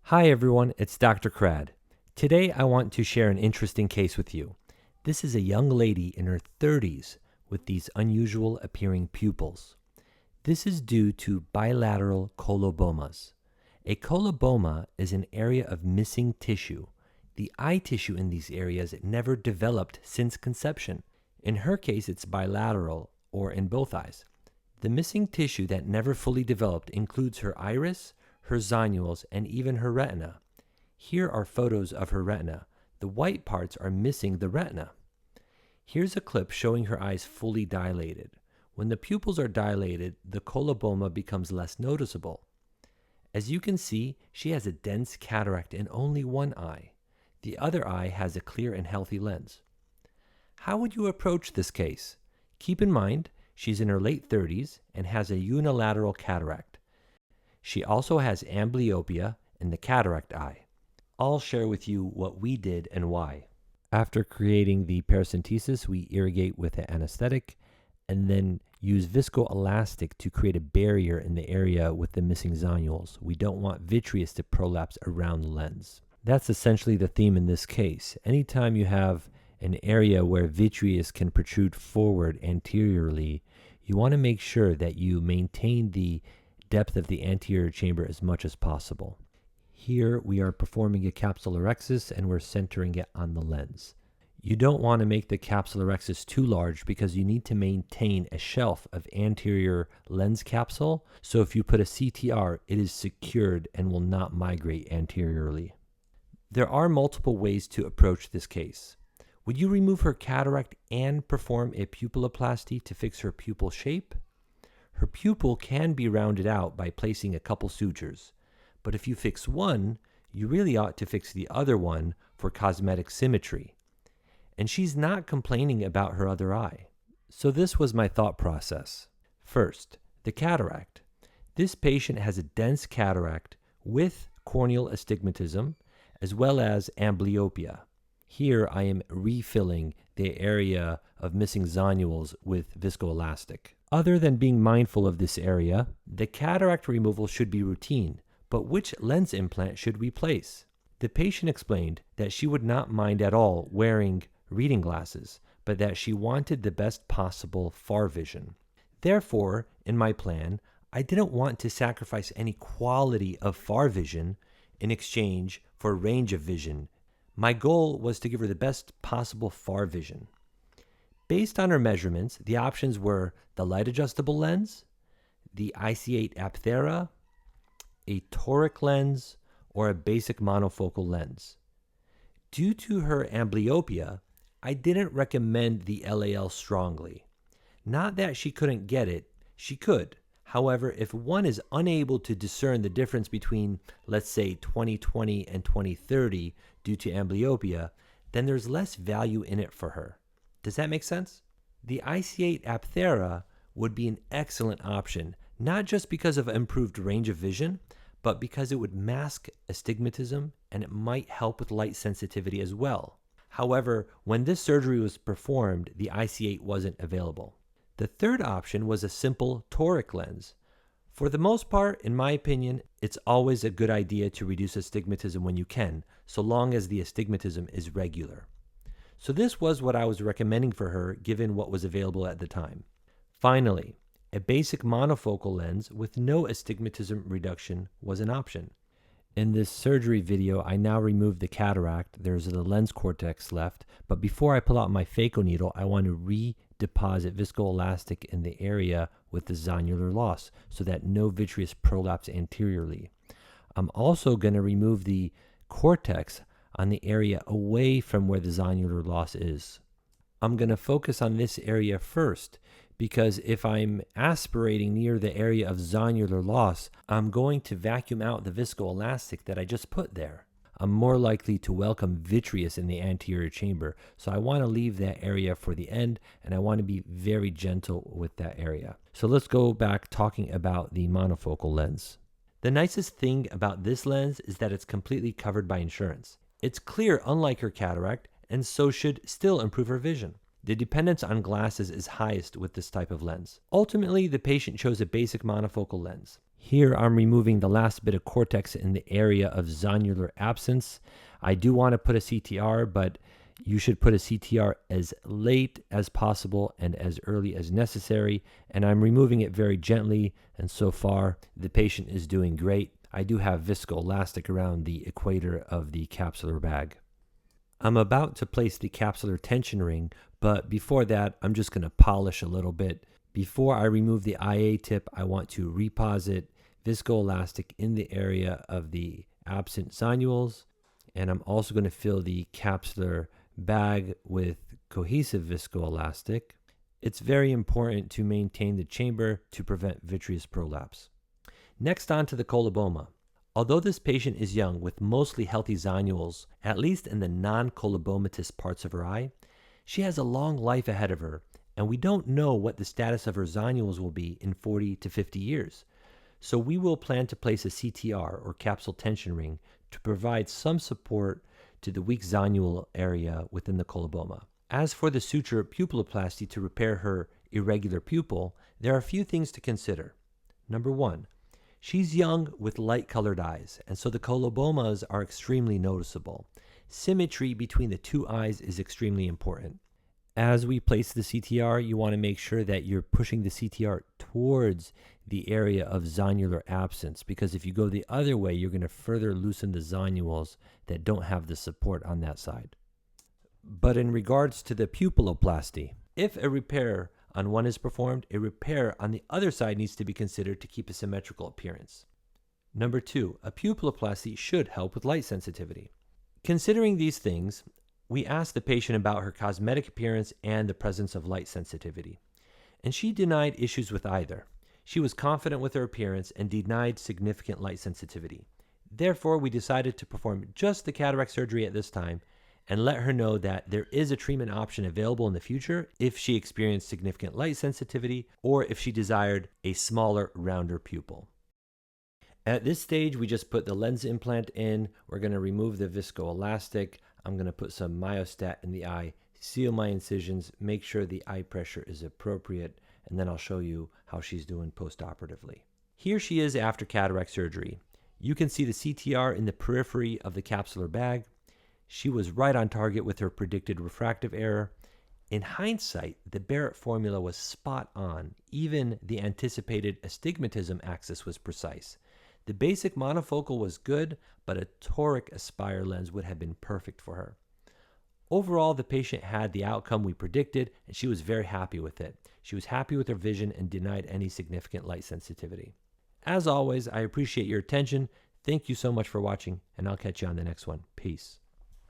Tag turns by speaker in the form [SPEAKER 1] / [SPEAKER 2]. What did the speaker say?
[SPEAKER 1] Hi everyone, it's Dr. Crad. Today I want to share an interesting case with you. This is a young lady in her 30s with these unusual appearing pupils. This is due to bilateral colobomas. A coloboma is an area of missing tissue. The eye tissue in these areas never developed since conception. In her case, it's bilateral or in both eyes. The missing tissue that never fully developed includes her iris, her zonules, and even her retina. Here are photos of her retina. The white parts are missing the retina. Here's a clip showing her eyes fully dilated. When the pupils are dilated, the coloboma becomes less noticeable. As you can see, she has a dense cataract in only one eye. The other eye has a clear and healthy lens. How would you approach this case? Keep in mind, she's in her late 30s and has a unilateral cataract. She also has amblyopia in the cataract eye. I'll share with you what we did and why. After creating the paracentesis, we irrigate with an anesthetic and then use viscoelastic to create a barrier in the area with the missing zonules. We don't want vitreous to prolapse around the lens. That's essentially the theme in this case. Anytime you have an area where vitreous can protrude forward anteriorly, you want to make sure that you maintain the depth of the anterior chamber as much as possible. Here we are performing a capsulorhexis and we're centering it on the lens. You don't want to make the capsulorhexis too large because you need to maintain a shelf of anterior lens capsule, so if you put a CTR, it is secured and will not migrate anteriorly. There are multiple ways to approach this case. Would you remove her cataract and perform a pupilloplasty to fix her pupil shape? Her pupil can be rounded out by placing a couple sutures, but if you fix one, you really ought to fix the other one for cosmetic symmetry. And she's not complaining about her other eye. So this was my thought process. First, the cataract. This patient has a dense cataract with corneal astigmatism as well as amblyopia. Here I am refilling the area of missing zonules with viscoelastic. Other than being mindful of this area, the cataract removal should be routine, but which lens implant should we place? The patient explained that she would not mind at all wearing reading glasses, but that she wanted the best possible far vision. Therefore, in my plan, I didn't want to sacrifice any quality of far vision in exchange for range of vision. My goal was to give her the best possible far vision. Based on her measurements, the options were the light adjustable lens, the IC-8 Apthera, a Toric lens, or a basic monofocal lens. Due to her amblyopia, I didn't recommend the LAL strongly. Not that she couldn't get it, she could. However, if one is unable to discern the difference between, let's say, 20/20 and 20/30 due to amblyopia, then there's less value in it for her. Does that make sense? The IC-8 Apthera would be an excellent option, not just because of improved range of vision, but because it would mask astigmatism and it might help with light sensitivity as well. However, when this surgery was performed, the IC-8 wasn't available. The third option was a simple Toric lens. For the most part, in my opinion, it's always a good idea to reduce astigmatism when you can, so long as the astigmatism is regular. So this was what I was recommending for her given what was available at the time. Finally, a basic monofocal lens with no astigmatism reduction was an option. In this surgery video, I now removed the cataract. There's the lens cortex left, but before I pull out my phaco needle, I want to redeposit viscoelastic in the area with the zonular loss so that no vitreous prolapse anteriorly. I'm also going to remove the cortex on the area away from where the zonular loss is. I'm going to focus on this area first because if I'm aspirating near the area of zonular loss, I'm going to vacuum out the viscoelastic that I just put there. I'm more likely to welcome vitreous in the anterior chamber, so I want to leave that area for the end and I want to be very gentle with that area. So let's go back talking about the monofocal lens. The nicest thing about this lens is that it's completely covered by insurance. It's clear unlike her cataract, and so should still improve her vision. The dependence on glasses is highest with this type of lens. Ultimately, the patient chose a basic monofocal lens. Here I'm removing the last bit of cortex in the area of zonular absence. I do want to put a CTR, but you should put a CTR as late as possible and as early as necessary. And I'm removing it very gently, and so far the patient is doing great. I do have viscoelastic around the equator of the capsular bag. I'm about to place the capsular tension ring, but before that, I'm just going to polish a little bit. Before I remove the IA tip, I want to reposit viscoelastic in the area of the absent zonules, and I'm also going to fill the capsular bag with cohesive viscoelastic. It's very important to maintain the chamber to prevent vitreous prolapse. Next on to the coloboma. Although this patient is young with mostly healthy zonules, at least in the non-colobomatous parts of her eye, she has a long life ahead of her, and we don't know what the status of her zonules will be in 40 to 50 years. So we will plan to place a CTR or capsule tension ring to provide some support to the weak zonule area within the coloboma. As for the suture pupilloplasty to repair her irregular pupil, there are a few things to consider. Number one, she's young with light-colored eyes, and so the colobomas are extremely noticeable. Symmetry between the two eyes is extremely important. As we place the CTR, you want to make sure that you're pushing the CTR towards the area of zonular absence, because if you go the other way, you're going to further loosen the zonules that don't have the support on that side. But in regards to the pupilloplasty, if a repair on one is performed, a repair on the other side needs to be considered to keep a symmetrical appearance. Number two, a pupilloplasty should help with light sensitivity. Considering these things, we asked the patient about her cosmetic appearance and the presence of light sensitivity, and she denied issues with either. She was confident with her appearance and denied significant light sensitivity. Therefore, we decided to perform just the cataract surgery at this time and let her know that there is a treatment option available in the future if she experienced significant light sensitivity or if she desired a smaller, rounder pupil. At this stage, we just put the lens implant in. We're going to remove the viscoelastic. I'm going to put some myostat in the eye, seal my incisions, make sure the eye pressure is appropriate, and then I'll show you how she's doing postoperatively. Here she is after cataract surgery. You can see the CTR in the periphery of the capsular bag. She was right on target with her predicted refractive error. In hindsight, the Barrett formula was spot on. Even the anticipated astigmatism axis was precise. The basic monofocal was good, but a Toric Aspire lens would have been perfect for her. Overall, the patient had the outcome we predicted, and she was very happy with it. She was happy with her vision and denied any significant light sensitivity. As always, I appreciate your attention. Thank you so much for watching, and I'll catch you on the next one. Peace.